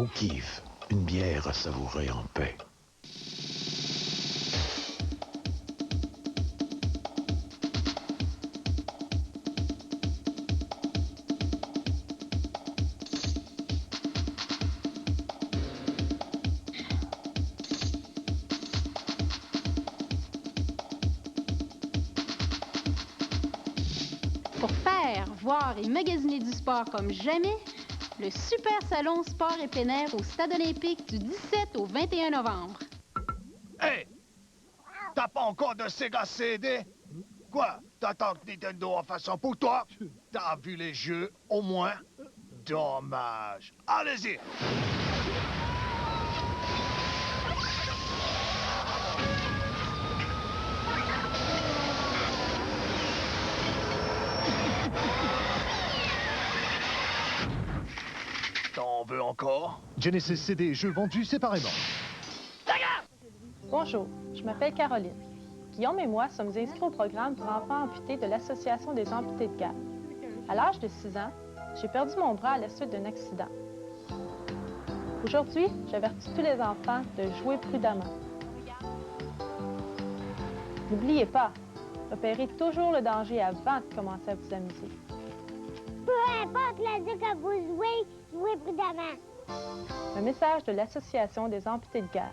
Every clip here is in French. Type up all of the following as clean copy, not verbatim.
O'Keeffe, une bière à savourer en paix. Pour faire, voir et magasiner du sport comme jamais, le Super Salon Sport et plein air au Stade olympique du 17 au 21 novembre. Hey! T'as pas encore de Sega CD? Quoi? T'attends que Nintendo en fasse un pour toi? T'as vu les jeux, au moins? Dommage. Allez-y! T'en veux encore? Genesis CD et jeux vendus séparément. Bonjour, je m'appelle Caroline. Guillaume et moi sommes inscrits au programme pour enfants amputés de l'Association des amputés de guerre. À l'âge de 6 ans, j'ai perdu mon bras à la suite d'un accident. Aujourd'hui, j'avertis tous les enfants de jouer prudemment. N'oubliez pas, repérez toujours le danger avant de commencer à vous amuser. Peu importe la vie que vous jouez, jouez prudemment. Un message de l'Association des amputés de guerre.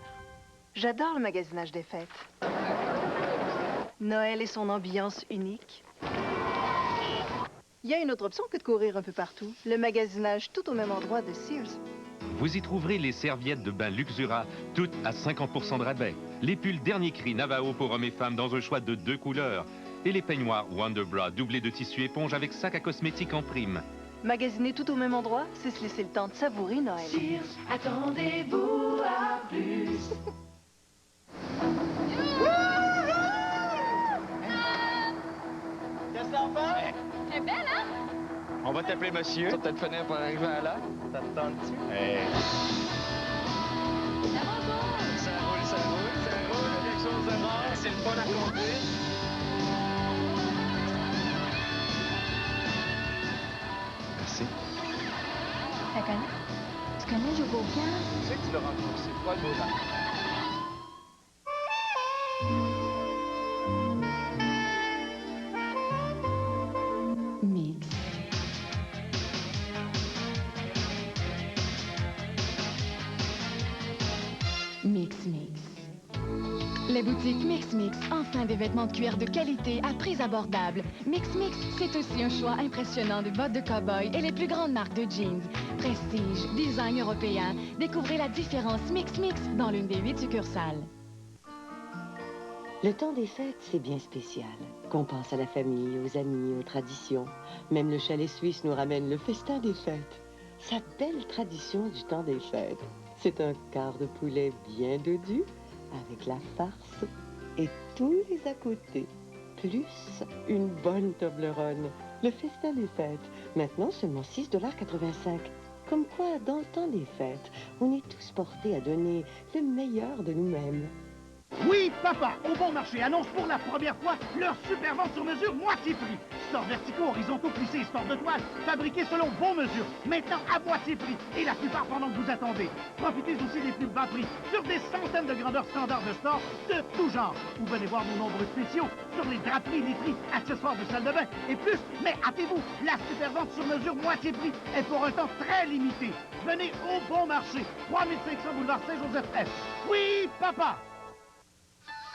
J'adore le magasinage des fêtes. Noël et son ambiance unique. Il y a une autre option que de courir un peu partout. Le magasinage tout au même endroit de Sears. Vous y trouverez les serviettes de bain Luxura, toutes à 50% de rabais. Les pulls dernier cri Navajo pour hommes et femmes dans un choix de 2 couleurs. Et les peignoirs Wonderbra doublés de tissu éponge avec sac à cosmétiques en prime. Magasiner tout au même endroit, c'est se laisser le temps de savourer Noël. Sears, attendez-vous à plus. Qu'est-ce l'enfant? Elle est belle, hein? On va t'appeler monsieur. Tu vas peut-être finir par arriver à l'heure. Ça te tente-tu? Hey. Ça roule, ça roule, ça roule. Quelque chose de rare. C'est le fun à conduire. Merci. Tu connais? Tu connais Joe Beaucamp? Tu sais que tu l'as rencontré. C'est pas le beau temps. Mix. Mix Mix. Les boutiques Mix Mix, enfin des vêtements de cuir de qualité à prix abordable. Mix Mix, c'est aussi un choix impressionnant de bottes de cow-boy et les plus grandes marques de jeans. Prestige, design européen, découvrez la différence Mix Mix dans l'une des 8 succursales. Le temps des fêtes, c'est bien spécial. Qu'on pense à la famille, aux amis, aux traditions. Même le chalet suisse nous ramène le festin des fêtes. Sa belle tradition du temps des fêtes. C'est un quart de poulet bien dodu, avec la farce et tous les à côté. Plus une bonne Toblerone. Le festin des fêtes. Maintenant seulement 6,85 $. Comme quoi, dans le temps des fêtes, on est tous portés à donner le meilleur de nous-mêmes. Oui, papa, au bon marché annonce pour la première fois leur super vente sur mesure moitié prix. Stores verticaux, horizontaux, plissés, sports de toile, fabriqués selon vos mesures. Maintenant à moitié prix et la plupart pendant que vous attendez. Profitez aussi des plus bas prix sur des centaines de grandeurs standards de stores de tout genre. Vous venez voir nos nombreux spéciaux sur les draperies, literies, accessoires de salle de bain et plus. Mais hâtez-vous, la super vente sur mesure moitié prix est pour un temps très limité. Venez au bon marché, 3500 boulevard Saint-Joseph-F. Oui, papa!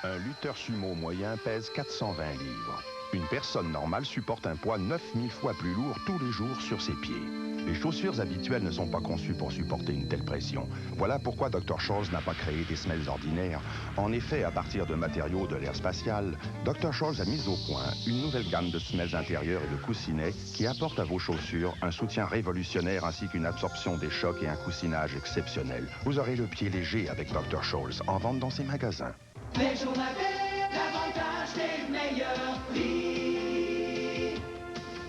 Un lutteur sumo moyen pèse 420 livres. Une personne normale supporte un poids 9000 fois plus lourd tous les jours sur ses pieds. Les chaussures habituelles ne sont pas conçues pour supporter une telle pression. Voilà pourquoi Dr. Scholl's n'a pas créé des semelles ordinaires. En effet, à partir de matériaux de l'ère spatiale, Dr. Scholl's a mis au point une nouvelle gamme de semelles intérieures et de coussinets qui apportent à vos chaussures un soutien révolutionnaire ainsi qu'une absorption des chocs et un coussinage exceptionnel. Vous aurez le pied léger avec Dr. Scholl's, en vente dans ses magasins. Les jours lavés, l'avantage des meilleurs prix.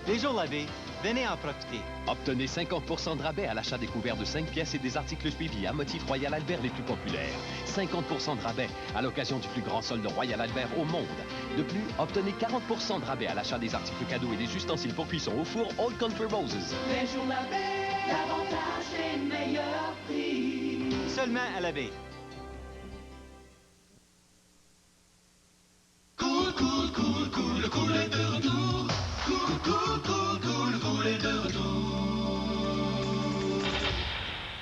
Les jours lavés, venez en profiter. Obtenez 50% de rabais à l'achat des couverts de 5 pièces et des articles suivis à motif Royal Albert les plus populaires. 50% de rabais à l'occasion du plus grand solde Royal Albert au monde. De plus, obtenez 40% de rabais à l'achat des articles cadeaux et des ustensiles pour cuisson au four Old Country Roses. Les jours lavés, l'avantage des meilleurs prix. seulement à laver. Cool, cool, cool, cool, le cool est de retour. Cool, cool, cool, cool, le cool est de retour.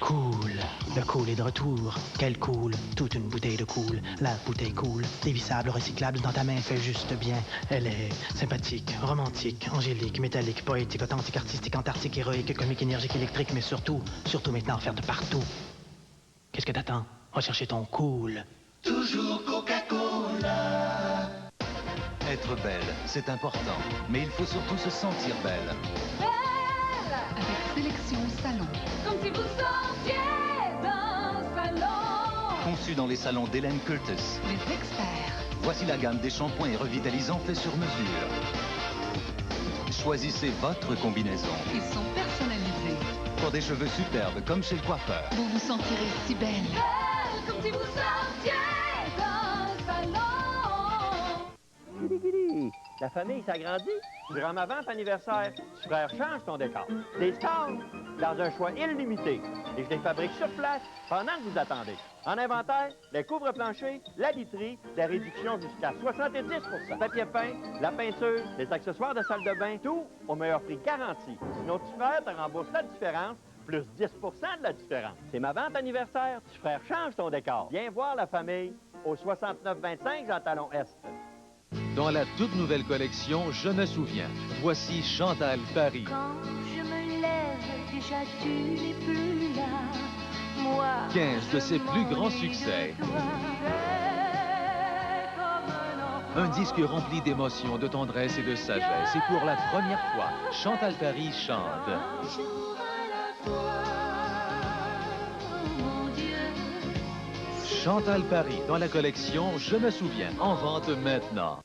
Cool. Le cool est de retour. Quel cool. Toute une bouteille de cool. La bouteille cool. Dévissable, recyclable, dans ta main, fait juste bien. Elle est sympathique, romantique, angélique, métallique, poétique, authentique, artistique, antarctique, héroïque, comique, énergique, électrique, mais surtout maintenant, faire de partout. Qu'est-ce que t'attends? Rechercher ton cool. Toujours Coca-Cola. Être belle, c'est important, mais il faut surtout se sentir belle. Avec Sélection Salon. Comme si vous sortiez d'un salon. Conçu dans les salons d'Hélène Curtis. Les experts. Voici la gamme des shampoings et revitalisants faits sur mesure. Choisissez votre combinaison. Ils sont personnalisés. Pour des cheveux superbes, comme chez le coiffeur. Vous vous sentirez si belle. Comme si vous sortiez d'un salon. Guidi, guidi. La famille s'agrandit. Durant ma vente anniversaire, tu frère change ton décor. Des stars dans un choix illimité. Et je les fabrique sur place pendant que vous attendez. En inventaire, les couvre-planchers, la literie, la réduction jusqu'à 70%. Papier peint, la peinture, les accessoires de salle de bain, tout au meilleur prix garanti. Sinon, tu frère te rembourse la différence, plus 10% de la différence. C'est ma vente anniversaire, tu frère change ton décor. Viens voir la famille au 6925 Jean Talon Est. Dans la toute nouvelle collection Je me souviens, voici Chantal Paris. Quand je me lève, déjà tu n'es plus là. Moi, 15 de ses plus grands succès. Un disque rempli d'émotions, de tendresse et de sagesse. Et pour la première fois, Chantal Paris chante. Chantal Paris dans la collection Je me souviens, en vente maintenant.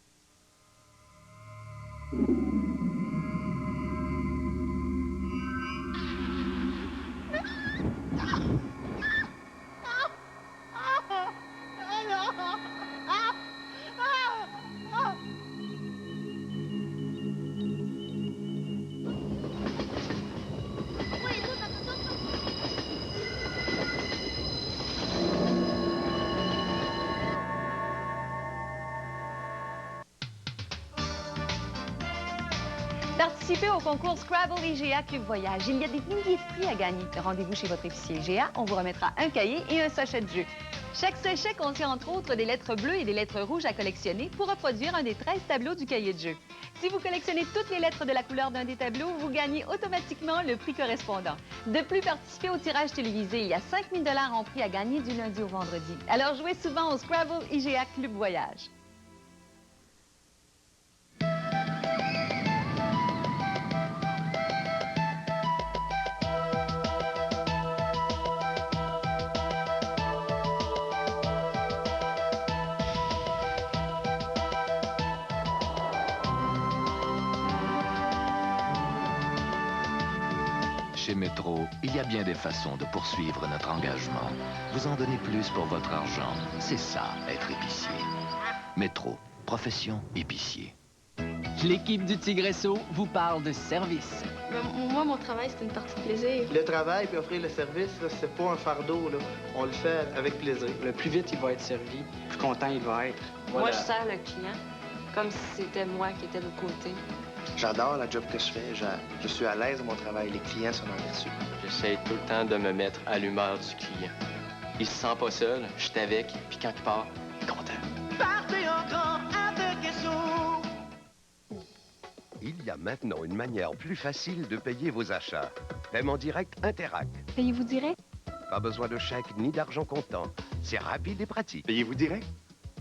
Participez au concours Scrabble IGA Club Voyage. Il y a des milliers de prix à gagner. Rendez-vous chez votre épicier IGA. On vous remettra un cahier et un sachet de jeu. Chaque sachet contient entre autres des lettres bleues et des lettres rouges à collectionner pour reproduire un des 13 tableaux du cahier de jeu. Si vous collectionnez toutes les lettres de la couleur d'un des tableaux, vous gagnez automatiquement le prix correspondant. De plus, participez au tirage télévisé. Il y a 5 000 $ en prix à gagner du lundi au vendredi. Alors jouez souvent au Scrabble IGA Club Voyage. Chez Métro, il y a bien des façons de poursuivre notre engagement. Vous en donnez plus pour votre argent. C'est ça, être épicier. Métro, profession épicier. L'équipe du Tigresso vous parle de service. Moi, mon travail, c'est une partie de plaisir. Le travail puis offrir le service, c'est pas un fardeau. Là. On le fait avec plaisir. Le plus vite il va être servi, plus content il va être. Voilà. Moi, je sers le client comme si c'était moi qui étais de l'autre côté. J'adore la job que je fais. Je suis à l'aise de mon travail. Les clients sont en vertu. J'essaie tout le temps de me mettre à l'humeur du client. Il se sent pas seul, je suis avec, puis quand il part, il est content. Partez en grand avec Esso. Il y a maintenant une manière plus facile de payer vos achats. Paiement direct Interac. Payez-vous direct? Pas besoin de chèque ni d'argent comptant. C'est rapide et pratique. Payez-vous direct?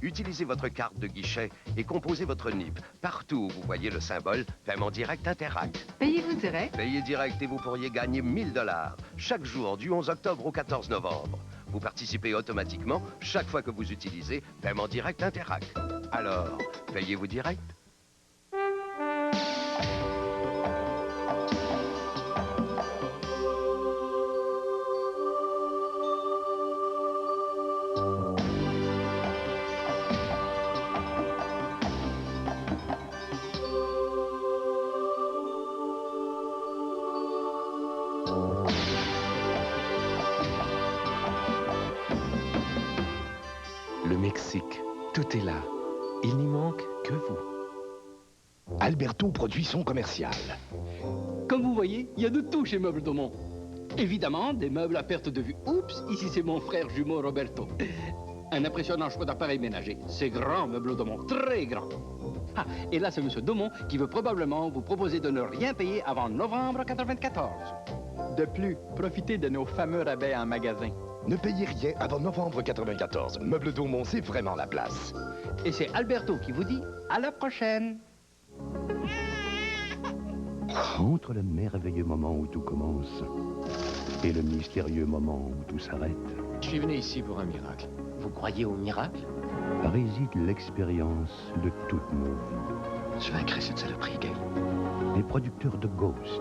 Utilisez votre carte de guichet et composez votre NIP. Partout où vous voyez le symbole Paiement direct Interac. Payez-vous direct? Payez direct et vous pourriez gagner 1 000 $ chaque jour du 11 octobre au 14 novembre. Vous participez automatiquement chaque fois que vous utilisez Paiement direct Interac. Alors, payez-vous direct? Mexique. Tout est là. Il n'y manque que vous. Alberto Production Commerciale. Comme vous voyez, il y a de tout chez Meubles Daumont. Évidemment, des meubles à perte de vue. Oups, ici c'est mon frère jumeau Roberto. Un impressionnant choix d'appareils ménagers. C'est grand, Meubles Daumont, très grand. Ah, et là, c'est M. Daumont qui veut probablement vous proposer de ne rien payer avant novembre 94. De plus, profitez de nos fameux rabais en magasin. Ne payez rien avant novembre 94. Meubles Daumont, c'est vraiment la place. Et c'est Alberto qui vous dit à la prochaine. Entre le merveilleux moment où tout commence et le mystérieux moment où tout s'arrête, Je suis venu ici pour un miracle. Vous croyez au miracle? réside l'expérience de toutes nos vies. Je vaincrai cette saloperie, Gail. Les producteurs de Ghost.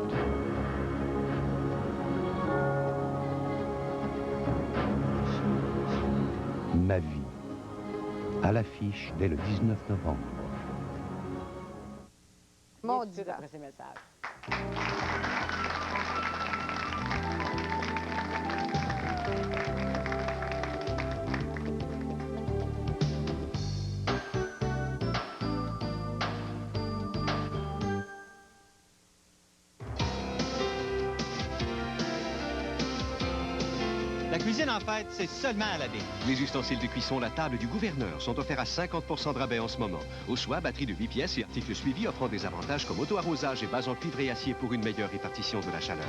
Ma vie. À l'affiche dès le 19 novembre. Mon Dieu, après ces messages. La cuisine en fête, c'est seulement à la baie. Les ustensiles de cuisson La Table du Gouverneur sont offerts à 50% de rabais en ce moment. Au choix, batterie de 8 pièces et articles suivis offrant des avantages comme auto-arrosage et base en cuivre et acier pour une meilleure répartition de la chaleur.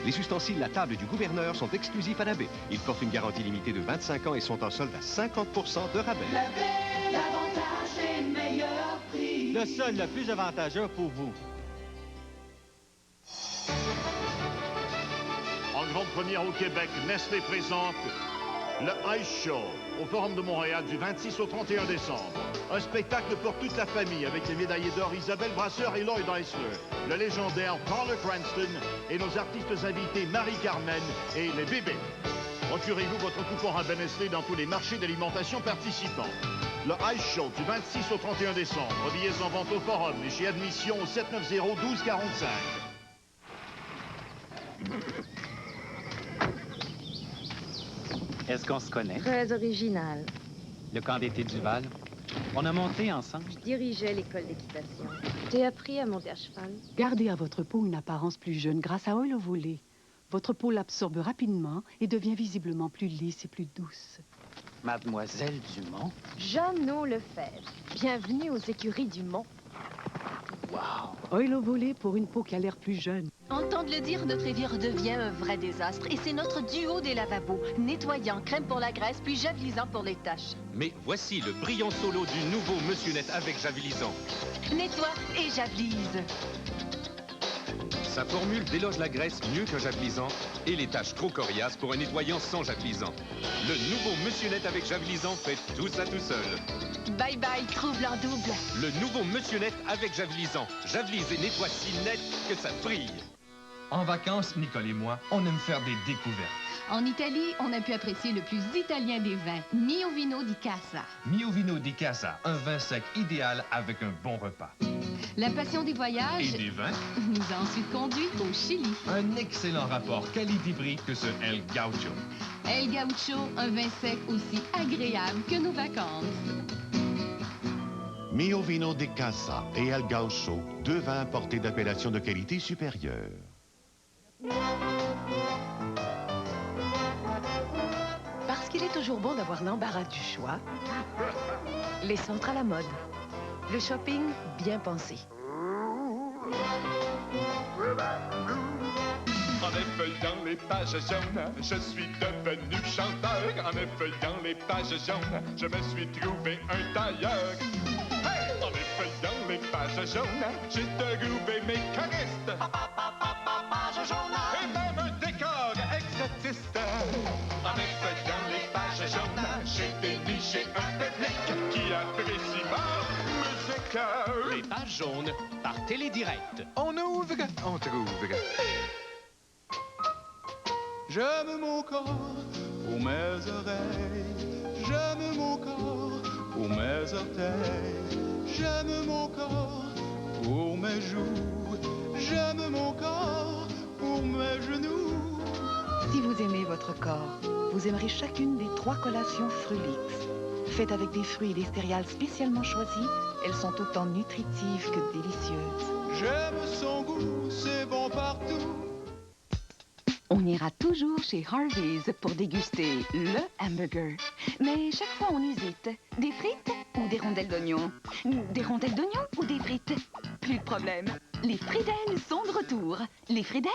Les ustensiles La Table du Gouverneur sont exclusifs à la baie. Ils portent une garantie limitée de 25 ans et sont en solde à 50% de rabais. La baie, l'avantage et meilleur prix. Le sol le plus avantageux pour vous. En grande première au Québec, Nestlé présente le Ice Show au Forum de Montréal du 26 au 31 décembre. Un spectacle pour toute la famille avec les médaillés d'or Isabelle Brasseur et Lloyd Eisler, le légendaire Paula Cranston et nos artistes invités Marie-Carmen et les bébés. Procurez-vous votre coupon rabais Nestlé dans tous les marchés d'alimentation participants. Le Ice Show du 26 au 31 décembre. Billets en vente au Forum et chez Admission au 790-1245. Est-ce qu'on se connaît? Très original. Le camp d'été Duval. On a monté ensemble. Je dirigeais l'école d'équitation. J'ai appris à monter à cheval. Gardez à votre peau une apparence plus jeune grâce à Oil Ovulé. Votre peau l'absorbe rapidement et devient visiblement plus lisse et plus douce. Mademoiselle Dumont. Jeannot Lefebvre. Bienvenue aux écuries du Mont. Oil Ovulé pour une peau qui a l'air plus jeune. Entendre le dire, notre évier redevient un vrai désastre. Et c'est notre duo des lavabos. Nettoyant, crème pour la graisse, puis javelisant pour les taches. Mais voici le brillant solo du nouveau Monsieur Net avec javelisant. Nettoie et javelise. Sa formule déloge la graisse mieux qu'un javelisant et les taches trop coriaces pour un nettoyant sans javelisant. Le nouveau Monsieur Net avec javelisant fait tout ça tout seul. Bye bye, trouble en double. Le nouveau Monsieur Net avec javelisant. Javelise et nettoie si net que ça brille. En vacances, Nicole et moi, on aime faire des découvertes. En Italie, on a pu apprécier le plus italien des vins, Mio Vino di Casa. Mio Vino di Casa, un vin sec idéal avec un bon repas. La passion des voyages Et des vins? nous a ensuite conduits au Chili. Un excellent rapport qualité-prix que ce El Gaucho. El Gaucho, un vin sec aussi agréable que nos vacances. Mio Vino di Casa et El Gaucho, deux vins importés d'appellation de qualité supérieure. Parce qu'il est toujours bon d'avoir l'embarras du choix, les centres à la mode. Le shopping bien pensé. En effeuillant les pages jaunes, je suis devenu chanteur. En effeuillant les pages jaunes, je me suis trouvé un tailleur. Hey! En effeuillant les pages jaunes, j'ai trouvé mes choristes. Page jaune. Et même un décor exotiste. En effeuillant les pages jaunes, j'ai déniché un public qui apprécie ma musique. Les pages jaunes par Télédirect. On ouvre, on trouve. J'aime mon corps pour mes oreilles, j'aime mon corps pour mes orteils, j'aime mon corps pour mes joues, j'aime mon corps pour mes genoux. Si vous aimez votre corps, vous aimerez chacune des 3 collations Frulix. Faites avec des fruits et des céréales spécialement choisis, elles sont autant nutritives que délicieuses. J'aime son goût, c'est bon partout. On ira toujours chez Harvey's pour déguster le hamburger. Mais chaque fois, on hésite. Des frites ou des rondelles d'oignon? Des rondelles d'oignon ou des frites? Plus de problème. Les Friedel sont de retour. Les Friedel,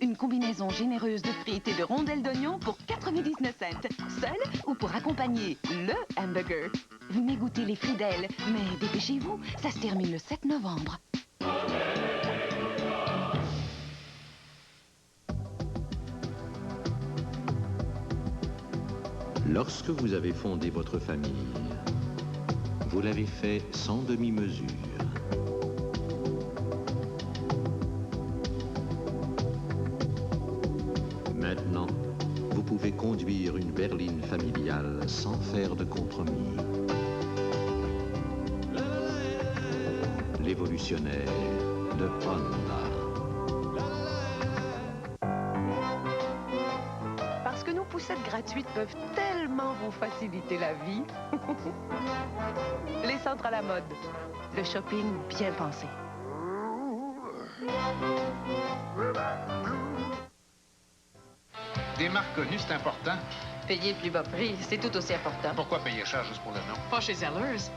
une combinaison généreuse de frites et de rondelles d'oignon pour 99 cents. Seul ou pour accompagner le hamburger. Venez goûter les Friedel, mais dépêchez-vous, ça se termine le 7 novembre. Lorsque vous avez fondé votre famille, vous l'avez fait sans demi-mesure. Maintenant, vous pouvez conduire une berline familiale sans faire de compromis. L'évolutionnaire de Honda. Parce que nos poussettes gratuites peuvent tellement vous faciliter la vie. Les centres à la mode. Le shopping bien pensé. Des marques connues, c'est important. Payer le plus bas prix, c'est tout aussi important. Pourquoi payer cher juste pour le nom? Pas chez Zellers.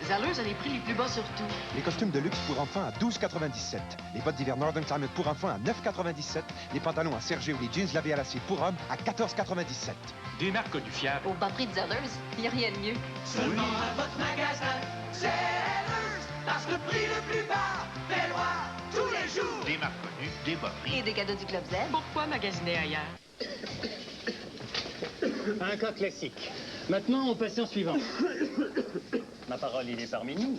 Zellers a les prix les plus bas sur tout. Les costumes de luxe pour enfants à 12,97. Les bottes d'hiver Northern Climate pour enfants à 9,97. Les pantalons à serger ou les jeans lavés à l'acier pour hommes à 14,97. Des marques connues fiables. Au bas prix de Zellers, il n'y a rien de mieux. Seulement à votre magasin Zellers, parce que le prix le plus bas fait loi tous les jours. Des marques connues, des bas prix. Et des cadeaux du Club Z. Pourquoi magasiner ailleurs? Un cas classique. Maintenant, au patient suivant. Ma parole, il est parmi nous.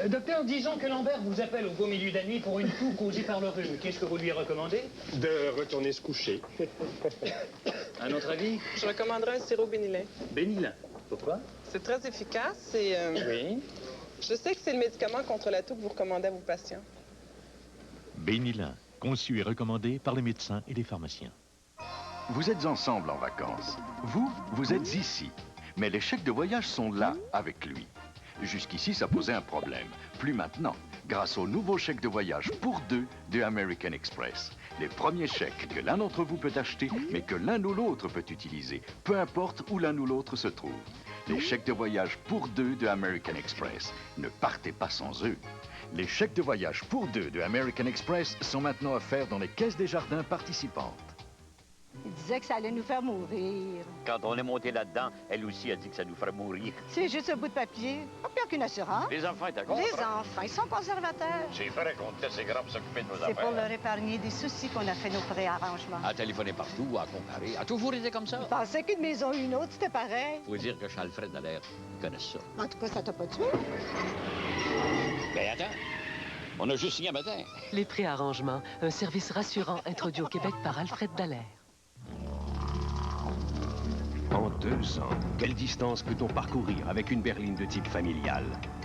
Docteur, disons que Lambert vous appelle au beau milieu de la nuit pour une toux causée par le rhume. Qu'est-ce que vous lui recommandez? De retourner se coucher. À notre avis? Je recommanderais un sirop Bénilin. Bénilin. Pourquoi? C'est très efficace et... Oui. Je sais que c'est le médicament contre la toux que vous recommandez à vos patients. Bénilin, conçu et recommandé par les médecins et les pharmaciens. Vous êtes ensemble en vacances. Vous êtes ici. Mais les chèques de voyage sont là, avec lui. Jusqu'ici, ça posait un problème. Plus maintenant, grâce au nouveau chèque de voyage pour deux de American Express. Les premiers chèques que l'un d'entre vous peut acheter, mais que l'un ou l'autre peut utiliser, peu importe où l'un ou l'autre se trouve. Les chèques de voyage pour deux de American Express. Ne partez pas sans eux. Les chèques de voyage pour deux de American Express sont maintenant offerts dans les caisses des jardins participantes. Il disait que ça allait nous faire mourir. Quand on est monté là-dedans, elle aussi a dit que ça nous ferait mourir. C'est juste un bout de papier. Pas pire qu'une assurance. Les enfants étaient contents. Les enfants, ils sont conservateurs. C'est vrai qu'on était assez grands pour s'occuper de nos C'est affaires. pour leur épargner des soucis qu'on a fait nos préarrangements. À téléphoner partout, à comparer. A toujours été comme ça. Je pensais qu'une maison ou une autre, c'était pareil. Faut dire que Charles-Fred Dallaire, ils connaissent ça. En tout cas, ça t'a pas tué. Ben attends, on a juste signé un matin. Les préarrangements, un service rassurant introduit au Québec par Alfred Dallaire. En 2 ans, quelle distance peut-on parcourir avec une berline de type familial?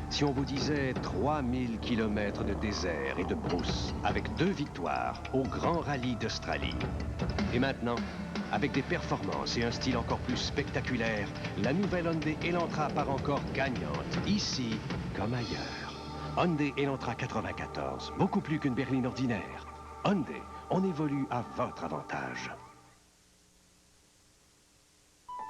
Si on vous disait 3000 km de désert et de brousse, avec 2 victoires au Grand Rallye d'Australie. Et maintenant, avec des performances et un style encore plus spectaculaire, la nouvelle Hyundai Elantra part encore gagnante, ici comme ailleurs. Hyundai Elantra 94, beaucoup plus qu'une berline ordinaire. Hyundai, on évolue à votre avantage.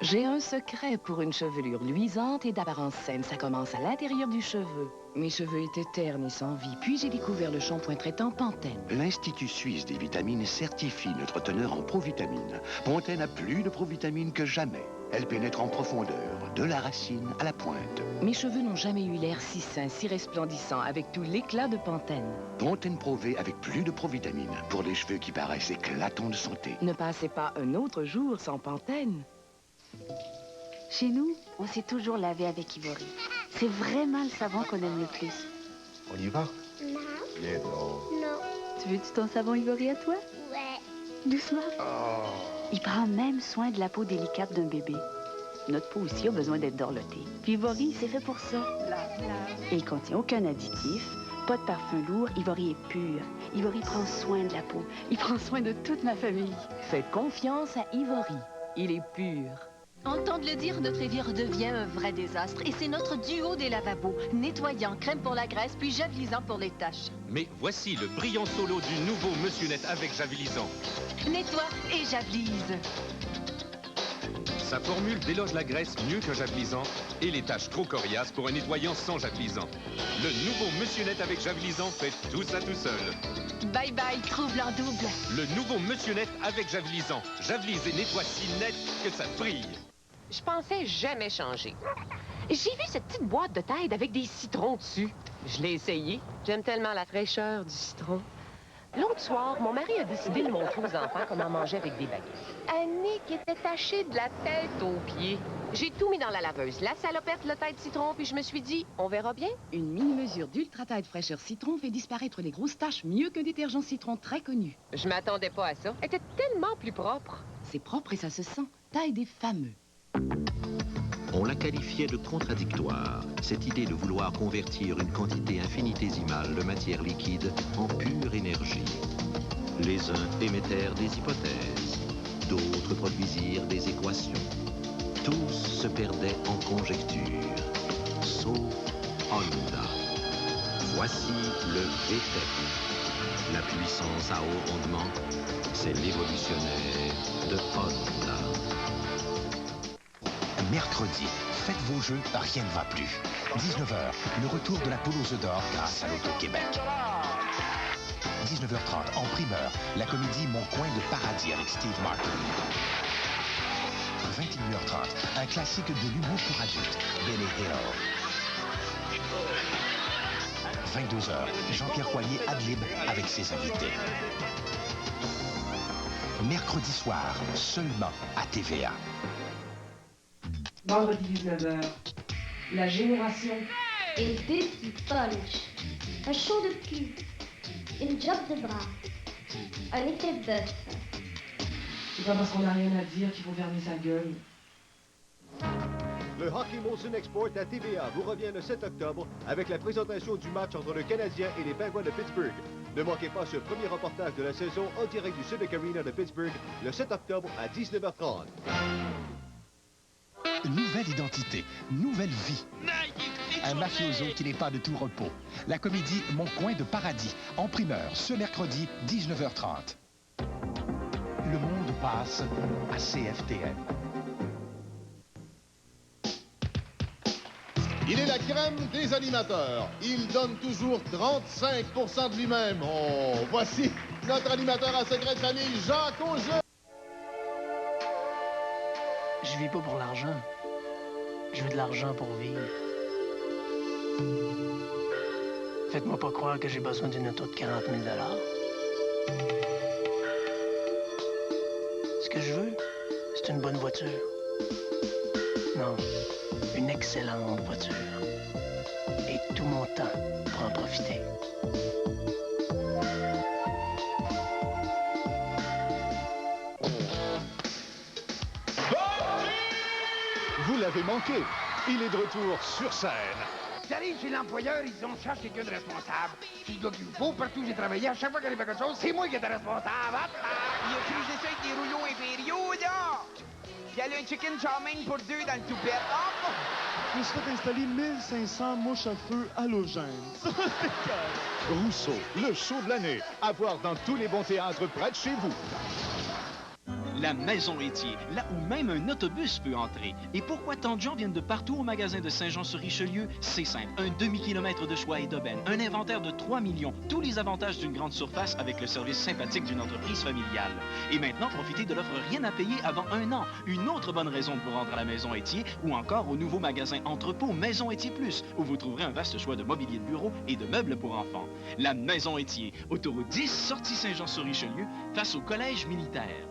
J'ai un secret pour une chevelure luisante et d'apparence saine. Ça commence à l'intérieur du cheveu. Mes cheveux étaient ternes et sans vie. Puis j'ai découvert le shampoing traitant Pantene. L'Institut suisse des vitamines certifie notre teneur en provitamine. Pantene a plus de provitamine que jamais. Elle pénètre en profondeur, de la racine à la pointe. Mes cheveux n'ont jamais eu l'air si sain, si resplendissant, avec tout l'éclat de Pantene. Pantene Pro-V avec plus de provitamine, pour des cheveux qui paraissent éclatants de santé. Ne passez pas un autre jour sans Pantene. Chez nous, on s'est toujours lavé avec Ivory. C'est vraiment le savon qu'on aime le plus. On y va? Non. Viens donc. Non. Tu veux-tu ton savon Ivory à toi? Ouais. Doucement. Oh. Il prend même soin de la peau délicate d'un bébé. Notre peau aussi a besoin d'être dorlotée. Puis Ivory, c'est fait pour ça. Et il contient aucun additif, pas de parfum lourd. Ivory est pur. Ivory prend soin de la peau. Il prend soin de toute ma famille. Faites confiance à Ivory. Il est pur. Entendre le dire, notre évier redevient un vrai désastre. Et c'est notre duo des lavabos. Nettoyant, crème pour la graisse, puis javelisant pour les taches. Mais voici le brillant solo du nouveau Monsieur Net avec javelisant. Nettoie et javelise. Sa formule déloge la graisse mieux qu'un javelisant et les taches trop coriaces pour un nettoyant sans javelisant. Le nouveau Monsieur Net avec javelisant fait tout ça tout seul. Bye bye, trouble en double. Le nouveau Monsieur Net avec javelisant. Javelise et nettoie si net que ça brille. Je pensais jamais changer. J'ai vu cette petite boîte de Tide avec des citrons dessus. Je l'ai essayé. J'aime tellement la fraîcheur du citron. L'autre soir, mon mari a décidé de montrer aux enfants comment manger avec des baguettes. Annick était tachée de la tête aux pieds. J'ai tout mis dans la laveuse. La salopette, le Tide citron, puis je me suis dit, on verra bien. Une mini-mesure d'Ultra Tide fraîcheur citron fait disparaître les grosses taches mieux qu'un détergent citron très connu. Je m'attendais pas à ça. Elle était tellement plus propre. C'est propre et ça se sent. Tide est fameux. On la qualifiait de contradictoire, cette idée de vouloir convertir une quantité infinitésimale de matière liquide en pure énergie. Les uns émettèrent des hypothèses, d'autres produisirent des équations. Tous se perdaient en conjectures, sauf Honda. Voici le VTEC. La puissance à haut rendement, c'est l'évolutionnaire de Honda. Mercredi, faites vos jeux, rien ne va plus. 19h, le retour de la poule aux œufs d'or grâce à l'Auto-Québec. 19h30, en primeur, la comédie Mon coin de paradis avec Steve Martin. 21h30, un classique de l'humour pour adultes, Benny Hill. 22h, Jean-Pierre Coilier ad-lib avec ses invités. Mercredi soir, seulement à TVA. Vendredi 19h, la génération. Une petite punch, un show de cul, une job de bras, un effet bœuf. C'est pas parce qu'on n'a rien à dire qu'il faut fermer sa gueule. Le Hockey Molson Export à TVA vous revient le 7 octobre avec la présentation du match entre le Canadien et les Penguins de Pittsburgh. Ne manquez pas ce premier reportage de la saison en direct du Civic Arena de Pittsburgh le 7 octobre à 19h30. Nouvelle identité, nouvelle vie. Un mafioso qui n'est pas de tout repos. La comédie Mon coin de paradis, en primeur, ce mercredi, 19h30. Le monde passe à CFTM. Il est la crème des animateurs. Il donne toujours 35% de lui-même. Oh, voici notre animateur à secret de famille, Jacques Auger. Je vis pas pour l'argent. Je veux de l'argent pour vivre. Faites-moi pas croire que j'ai besoin d'une auto de 40 000 $. Ce que je veux, c'est une bonne voiture. Non, une excellente voiture. Et tout mon temps pour en profiter. Vous l'avez manqué. Il est de retour sur scène. J'arrive chez l'employeur, ils ont cherché quelqu'un de responsable. Je suis le gars qu'il faut, partout où j'ai travaillé, à chaque fois qu'il arrive quelque chose, c'est moi qui étais responsable. Il a cru j'essaie avec des rouleaux impériaux, là! Puis elle a un chicken chow mein pour deux dans le toupette. Hop! Je me suis fait installer 1500 mouches à feu halogènes. Rousseau, le show de l'année. À voir dans tous les bons théâtres près de chez vous. La Maison Étier, là où même un autobus peut entrer. Et pourquoi tant de gens viennent de partout au magasin de Saint-Jean-sur-Richelieu? C'est simple. Un demi-kilomètre de choix et d'aubaine. Un inventaire de 3 millions. Tous les avantages d'une grande surface avec le service sympathique d'une entreprise familiale. Et maintenant, profitez de l'offre rien à payer avant 1 an. Une autre bonne raison de vous rendre à la Maison Étier ou encore au nouveau magasin Entrepôt Maison Étier Plus, où vous trouverez un vaste choix de mobilier de bureau et de meubles pour enfants. La Maison Étier, autoroute 10, sortie Saint-Jean-sur-Richelieu, face au collège militaire.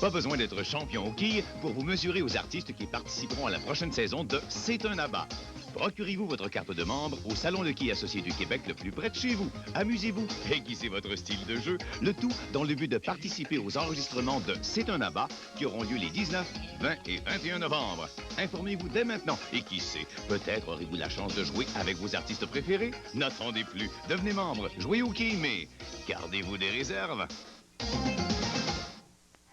Pas besoin d'être champion au quilles pour vous mesurer aux artistes qui participeront à la prochaine saison de C'est un abat. Procurez-vous votre carte de membre au Salon de quilles associé du Québec le plus près de chez vous. Amusez-vous, aiguisez votre style de jeu, le tout dans le but de participer aux enregistrements de C'est un abat qui auront lieu les 19, 20 et 21 novembre. Informez-vous dès maintenant et qui sait, peut-être aurez-vous la chance de jouer avec vos artistes préférés. N'attendez plus, devenez membre, jouez au quilles, mais gardez-vous des réserves.